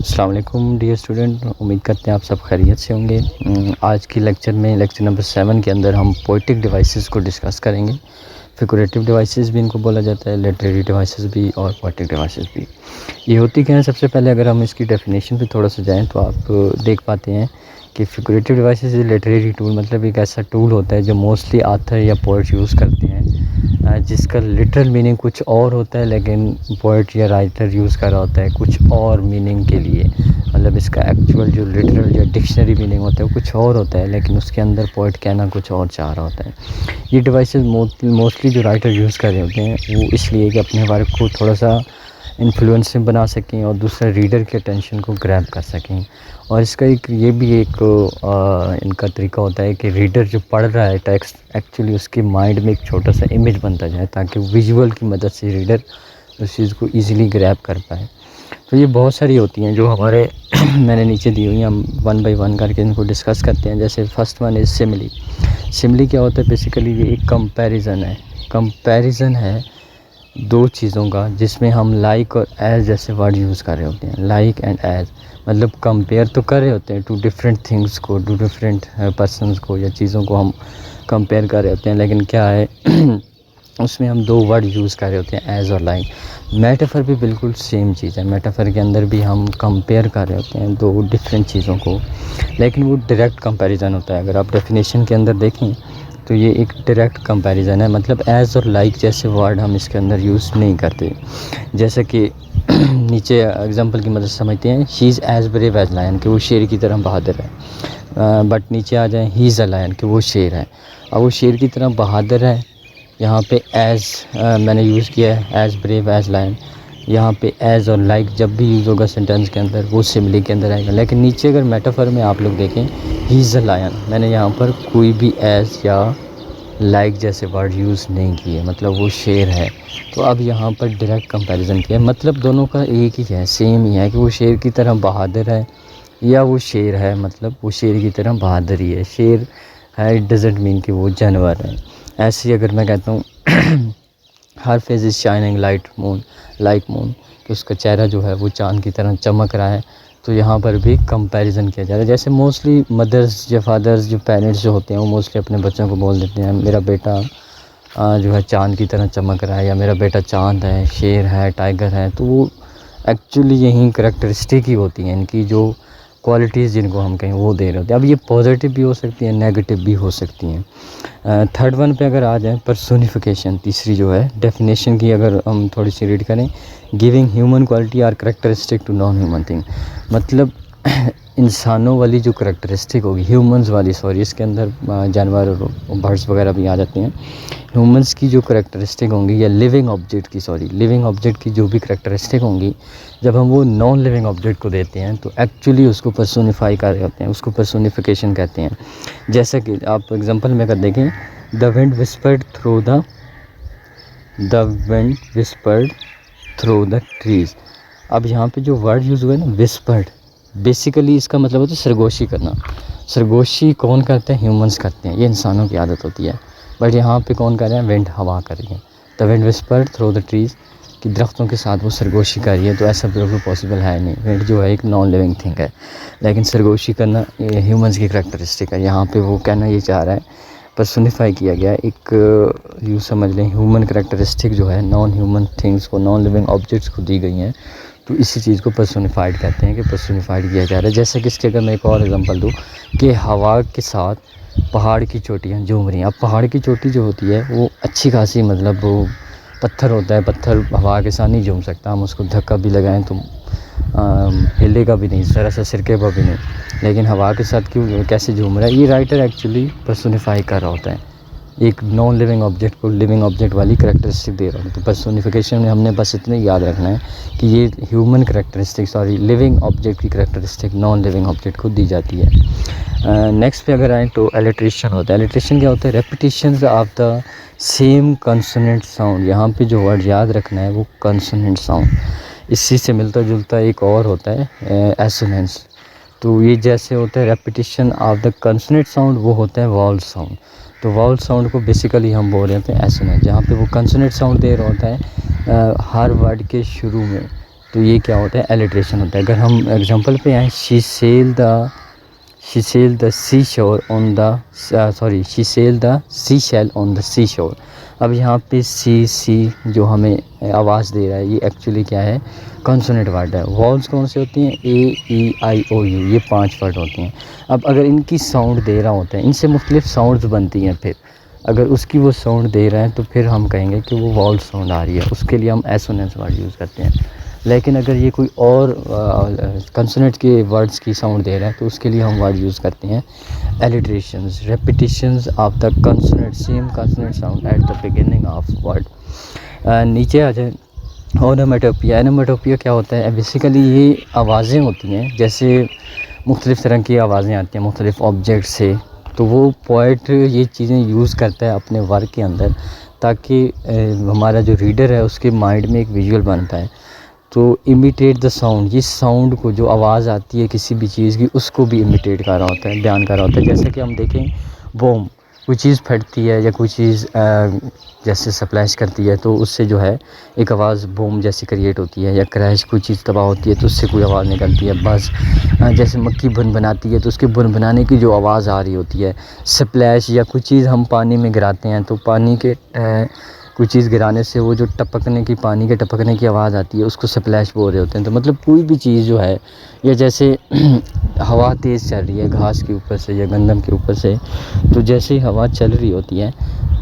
अस्सलाम वालेकुम dear student, उम्मीद करते हैं आप सब खैरियत से होंगे। आज की लेक्चर में लेक्चर नंबर 7 के अंदर हम पोएटिक डिवाइसेस को डिस्कस करेंगे। फिगरेटिव डिवाइसेस भी इनको बोला जाता है, लिटरेरी डिवाइसेस भी और पोएटिक डिवाइसेस भी। ये होती क्या है, सबसे पहले अगर हम इसकी डेफिनेशन पे थोड़ा सा जाएँ तो आप देख पाते हैं कि फिगरेटिव डिवाइसेस लिटरेरी टूल मतलब एक ऐसा टूल होता है जो मोस्टली ऑथर या पोएट यूज़ करते हैं, जिसका लिटरल मीनिंग कुछ और होता है, लेकिन पोएट या राइटर यूज़ कर रहा होता है कुछ और मीनिंग के लिए। मतलब इसका एक्चुअल जो लिटरल या डिक्शनरी मीनिंग होता है वो कुछ और होता है, लेकिन उसके अंदर पोएट कहना कुछ और चाह रहा होता है। ये डिवाइसेस मोस्टली जो राइटर यूज़ कर रहे होते हैं वो इसलिए कि अपने वर्क को थोड़ा सा इन्फ्लुएंसिंग बना सकें और दूसरा रीडर के अटेंशन को ग्रैब कर सकें। और इसका ये भी एक इनका तरीका होता है कि रीडर जो पढ़ रहा है टेक्स्ट, एक्चुअली उसके माइंड में एक छोटा सा इमेज बनता जाए ताकि विजुअल की मदद से रीडर उस चीज़ को ईज़िली ग्रैब कर पाए। तो ये बहुत सारी होती हैं जो हमारे मैंने नीचे दी हुई हैं, हम वन बाय वन करके इनको डिस्कस करते हैं। जैसे first one is simile. Simile क्या होता है? बेसिकली ये एक कंपैरिजन है। कंपैरिजन है दो चीज़ों का जिसमें हम लाइक और एज जैसे वर्ड यूज़ कर रहे होते हैं। लाइक एंड एज मतलब कंपेयर तो कर रहे होते हैं टू डिफरेंट थिंग्स को, टू डिफरेंट पर्सनस को या चीज़ों को हम कंपेयर कर रहे होते हैं, लेकिन क्या है उसमें हम दो वर्ड यूज़ कर रहे होते हैं, एज और लाइक। मेटाफर भी बिल्कुल सेम चीज़ है। मेटाफर के अंदर भी हम कंपेयर कर रहे होते हैं दो डिफरेंट चीज़ों को, लेकिन वो डायरेक्ट कंपैरिजन होता है। अगर आप डेफिनेशन के अंदर देखें तो ये एक डायरेक्ट कंपैरिजन है, मतलब एज़ और लाइक जैसे वर्ड हम इसके अंदर यूज़ नहीं करते। जैसे कि नीचे एग्जांपल की मदद से समझते हैं, she is as brave as lion कि वो शेर की तरह बहादुर है। बट नीचे आ जाए, ही इज़ अ लायन कि वो शेर है। अब वो शेर की तरह बहादुर है, यहाँ पे एज़ मैंने यूज़ किया है, एज़ ब्रेव एज लायन। यहाँ पे एज़ और लाइक जब भी यूज़ होगा सेंटेंस के अंदर वो सिमिली के अंदर आएगा। लेकिन नीचे अगर मेटाफर में आप लोग देखें, ही इज़ अ लायन, मैंने यहाँ पर कोई भी एज़ या लाइक जैसे वर्ड यूज़ नहीं किए, मतलब वो शेर है। तो अब यहाँ पर डायरेक्ट कंपैरिजन किया, मतलब दोनों का एक ही है, सेम ही है कि वो शेर की तरह बहादुर है या वो शेर है, मतलब वो शेर की तरह बहादुर ही है। शेर है, इट डजेंट मीन कि वो जानवर है। ऐसे ही अगर मैं कहता हूँ her face is shining light moon like moon, कि उसका चेहरा जो है वो चाँद की तरह चमक रहा है, तो यहाँ पर भी कंपैरिजन किया जा रहा है। जैसे मोस्टली मदर्स या फादर्स जो पेरेंट्स जो होते हैं वो मोस्टली अपने बच्चों को बोल देते हैं, मेरा बेटा जो है चाँद की तरह चमक रहा है, या मेरा बेटा चाँद है, शेर है, टाइगर है। तो वो एक्चुअली यही करैक्टरिस्टिक ही होती हैं इनकी, जो क्वालिटीज़ जिनको हम कहें वो दे रहे होते हैं। अब ये पॉजिटिव भी हो सकती हैं, नेगेटिव भी हो सकती हैं। थर्ड वन पे अगर आ जाए, पर्सोनिफिकेशन, तीसरी जो है डेफिनेशन की अगर हम थोड़ी सी रीड करें, giving human quality or characteristic to non human thing, मतलब इंसानों वाली जो करैक्टरिस्टिक होगी, ह्यूमंस वाली, सॉरी इसके अंदर जानवर और बर्ड्स वगैरह भी आ जाते हैं। ह्यूमंस की जो करैक्टरिस्टिक होंगी या लिविंग ऑब्जेक्ट की, सॉरी लिविंग ऑब्जेक्ट की जो भी करैक्टरिस्टिक होंगी, जब हम वो नॉन लिविंग ऑब्जेक्ट को देते हैं तो एक्चुअली उसको पर्सोनिफाई कर रहे होते हैं, उसको पर्सोनिफिकेशन कहते हैं। जैसा कि आप एग्जांपल में अगर देखें, the wind whispered through the trees. अब यहाँ पे जो वर्ड यूज़ हुआ है ना, विस्पर्ड, बेसिकली इसका मतलब होता है सरगोशी करना। सरगोशी कौन करते हैं? ह्यूमंस करते हैं, ये इंसानों की आदत होती है। बट यहाँ पे कौन कर रहे हैं? विंड, हवा कर रही है। The wind whispered through the trees, कि दरख्तों के साथ वो सरगोशी कर रही है। तो ऐसा बिल्कुल पॉसिबल है नहीं। विंड जो है एक नॉन लिविंग थिंग है, लेकिन सरगोशी करना ये ह्यूमंस की करैक्टरिस्टिक है। यहाँ पे वो कहना ये चाह रहा है, पर्सोनिफाई किया गया है, एक यूँ समझ लें ह्यूमन करैक्टरिस्टिक जो है नॉन ह्यूमन थिंग्स को, नॉन लिविंग ऑब्जेक्ट्स को दी गई हैं। तो इसी चीज़ को पर्सोनिफाइड कहते हैं कि पर्सोनिफाइड किया जा रहा है। जैसे कि इसके अगर मैं एक और एग्जांपल दूँ कि हवा के साथ पहाड़ की चोटियाँ झूम रही हैं। अब पहाड़ की चोटी जो होती है वो अच्छी खासी, मतलब वो पत्थर होता है, पत्थर हवा के साथ नहीं झूम सकता, हम उसको धक्का भी लगाएं तो हिलेगा भी नहीं, ज़रा सा सिरकेगा भी नहीं, लेकिन हवा के साथ क्यों कैसे झूम रहा है? ये राइटर एक्चुअली पर्सोनिफाई कर रहा होता है, एक नॉन लिविंग ऑब्जेक्ट को लिविंग ऑब्जेक्ट वाली करैक्टरिस्टिक दे रहा हूँ। तो पर्सोनिफिकेशन में हमने बस इतना याद रखना है कि ये human characteristic, sorry living object की करैक्टरिस्टिक नॉन लिविंग ऑब्जेक्ट को दी जाती है। नेक्स्ट पे अगर आएँ तो एलिट्रेशन होता है। एलिट्रेशन क्या होता है? Repetition of the same consonant sound. यहाँ पे जो वर्ड याद रखना है वो कंसोनेंट साउंड। इसी से मिलता जुलता एक और होता है एसोनेंस। तो ये जैसे होता है repetition of the consonant sound, वो होता है वाउल साउंड। तो वाउल साउंड को बेसिकली हम बोल रहे होते हैं एसोनेंट, जहाँ पे वो कंसोनेंट साउंड दे रहा होता है हर वर्ड के शुरू में, तो ये क्या होता है, एलिट्रेशन होता है। अगर हम एग्जांपल पे आए, she sell the sea shore on the she sell the sea shell on the sea shore. अब यहाँ पे सी जो हमें आवाज़ दे रहा है, ये एक्चुअली क्या है, कॉन्सोनेंट वर्ड है। वॉल्स कौन से होती हैं, ए ई आई ओ यू, ये 5 वर्ड होती हैं। अब अगर इनकी साउंड दे रहा होता है, इनसे मुख्तलिफ साउंड्स बनती हैं। फिर अगर उसकी वो साउंड दे रहा है तो फिर हम कहेंगे कि वो वॉल साउंड आ रही है, उसके लिए हम एसोनेंस वर्ड यूज़ करते हैं। लेकिन अगर ये कोई और कंसोनेंट के वर्ड्स की साउंड दे रहा है तो उसके लिए हम वर्ड यूज़ करते हैं alliterations, repetitions of the consonant, same consonant sound at the beginning of word. नीचे आ जाए, ओनोमेटोपिया। ओनोमेटोपिया क्या होता है, बेसिकली ये आवाज़ें होती हैं, जैसे मुख्तलिफ़ तरह की आवाज़ें आती हैं मुख्तलिफ़ ऑब्जेक्ट से, तो वो पोएट ये चीज़ें यूज़ करता है अपने वर्क के अंदर, ताकि हमारा जो रीडर है उसके माइंड में एक विजुअल बनता है। तो इमिटेट द साउंड, ये साउंड को, जो आवाज़ आती है किसी भी चीज़ की, उसको भी इमिटेट कर रहा होता है, बयान कर रहा होता है। जैसे कि हम देखें, बॉम्ब, कोई चीज़ फटती है या कोई चीज़ जैसे स्प्लैश करती है तो उससे जो है एक आवाज़ बूम जैसी क्रिएट होती है, या क्रैश, कोई चीज़ तबाह होती है तो उससे कोई आवाज़ निकलती है। बस जैसे मक्खी बुन बनाती है तो उसके बुन बनाने की जो आवाज़ आ रही होती है। स्प्लैश, या कोई चीज़ हम पानी में गिराते हैं तो पानी के कोई चीज़ गिराने से वो जो टपकने की, पानी के टपकने की आवाज़ आती है, उसको स्प्लैश बोल रहे होते हैं। तो मतलब कोई भी चीज़ जो है, या जैसे हवा तेज़ चल रही है घास के ऊपर से या गंदम के ऊपर से, तो जैसे ही हवा चल रही होती है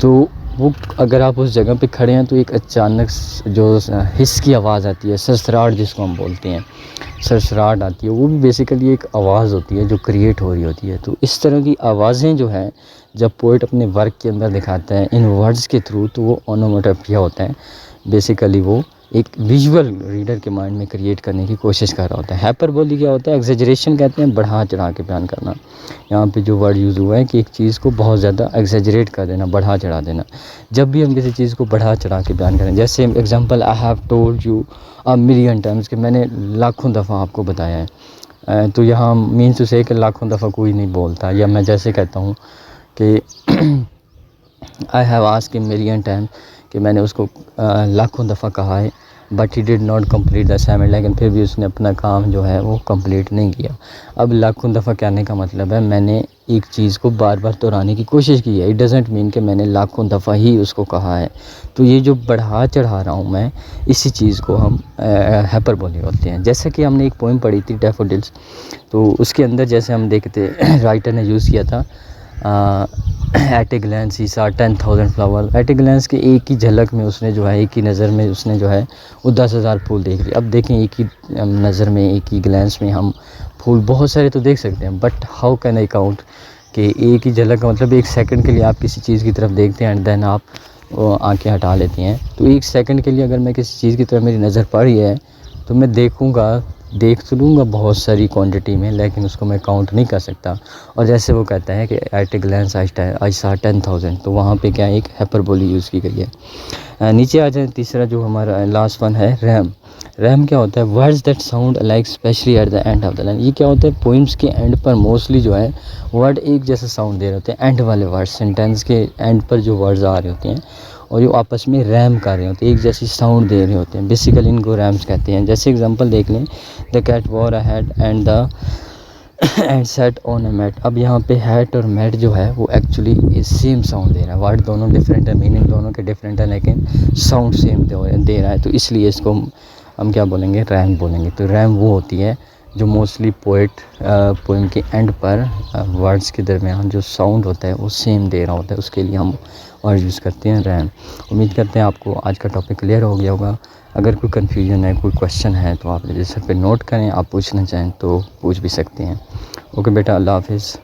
तो वो, अगर आप उस जगह पे खड़े हैं तो एक अचानक जो हिस की आवाज़ आती है, सरसराहट जिसको हम बोलते हैं, सरसराहट आती है, वो भी बेसिकली एक आवाज़ होती है जो क्रिएट हो रही होती है। तो इस तरह की आवाज़ें जो है जब पोइट अपने वर्क के अंदर दिखाता है इन वर्ड्स के थ्रू, तो वो ओनोमेटोपिया होता है। बेसिकली वो एक विजुअल रीडर के माइंड में क्रिएट करने की कोशिश कर रहा होता है। हाइपरबोली क्या होता है, एग्जेजरेशन कहते हैं, बढ़ा चढ़ा के बयान करना। यहाँ पे जो वर्ड यूज़ हुआ है कि एक चीज़ को बहुत ज़्यादा एग्जेजरेट कर देना, बढ़ा चढ़ा देना। जब भी हम किसी चीज़ को बढ़ा चढ़ा के बयान करें, जैसे example, I have told you a million times, कि मैंने लाखों दफ़ा आपको बताया है। तो यहाँ मीन्स टू से कि लाखों दफ़ा कोई नहीं बोलता। या मैं जैसे कहता हूँ कि I have asked him million time, कि मैंने उसको लाखों दफ़ा कहा है, but he did not complete the assignment, लेकिन फिर भी उसने अपना काम जो है वो कंप्लीट नहीं किया। अब लाखों दफ़ा कहने का मतलब है मैंने एक चीज़ को बार बार दोहराने की कोशिश की है। इट डज़ंट मीन कि मैंने लाखों दफ़ा ही उसको कहा है। तो ये जो बढ़ा चढ़ा रहा हूँ मैं, इसी चीज़ को हम हाइपरबोली बोलते हैं। जैसे कि हमने एक पोइम पढ़ी थी, डैफोडिल्स, तो उसके अंदर जैसे हम देखते राइटर ने यूज़ किया था एट ए ग्लैंस ही सा 10,000 फ्लावर। एट ए ग्लैंस के एक ही झलक में उसने जो है, एक ही नज़र में उसने जो है वो 10,000 फूल देख लिए। अब देखें, एक ही नज़र में, एक ही ग्लैंस में हम फूल बहुत सारे तो देख सकते हैं, but how can I count, कि एक ही झलक का मतलब 1 सेकंड के लिए आप किसी चीज़ की तरफ देखते हैं एंड देन आप आंखें हटा लेते हैं। तो 1 सेकंड के लिए अगर मैं किसी चीज़ की तरफ मेरी नज़र पड़ रही है तो मैं देख तो लूँगा बहुत सारी क्वांटिटी में, लेकिन उसको मैं काउंट नहीं कर सकता। और जैसे वो कहता है कि एट ए ग्लैंस आई सा 10,000, तो वहाँ पे क्या एक हाइपरबोली यूज़ की गई है। नीचे आ जाए, तीसरा जो हमारा लास्ट वन है, रैम। रैम क्या होता है, words that sound like specially at the end of the line. ये क्या होता है, पोइम्स के एंड पर मोस्टली जो है वर्ड एक जैसा साउंड दे रहे होते हैं। एंड वाले वर्ड, सेंटेंस के एंड पर जो वर्ड्स आ रहे होते हैं और जो आपस में रैम कर रहे होते हैं, एक जैसी साउंड दे रहे होते हैं, बेसिकली इनको रैम्स कहते हैं। जैसे एग्जांपल देख लें, the cat wore a hat and the ant sat on a mat. अब यहाँ पे हैट और मैट जो है वो एक्चुअली सेम साउंड दे रहा है। वर्ड दोनों डिफरेंट है, मीनिंग दोनों के डिफरेंट है, लेकिन साउंड सेम दे रहा है, तो इसलिए इसको हम क्या बोलेंगे, रैम बोलेंगे। तो रैम वो होती है जो मोस्टली पोइम के एंड पर वर्ड्स के दरमियान जो साउंड होता है वो सेम दे रहा होता है, उसके लिए हम वर्ड यूज़ करते हैं रैम। उम्मीद करते हैं आपको आज का टॉपिक क्लियर हो गया होगा। अगर कोई कन्फ्यूजन है, कोई क्वेश्चन है, तो आप रजिस्टर पे नोट करें। आप पूछना चाहें तो पूछ भी सकते हैं। ओके बेटा, अल्लाह हाफिज़।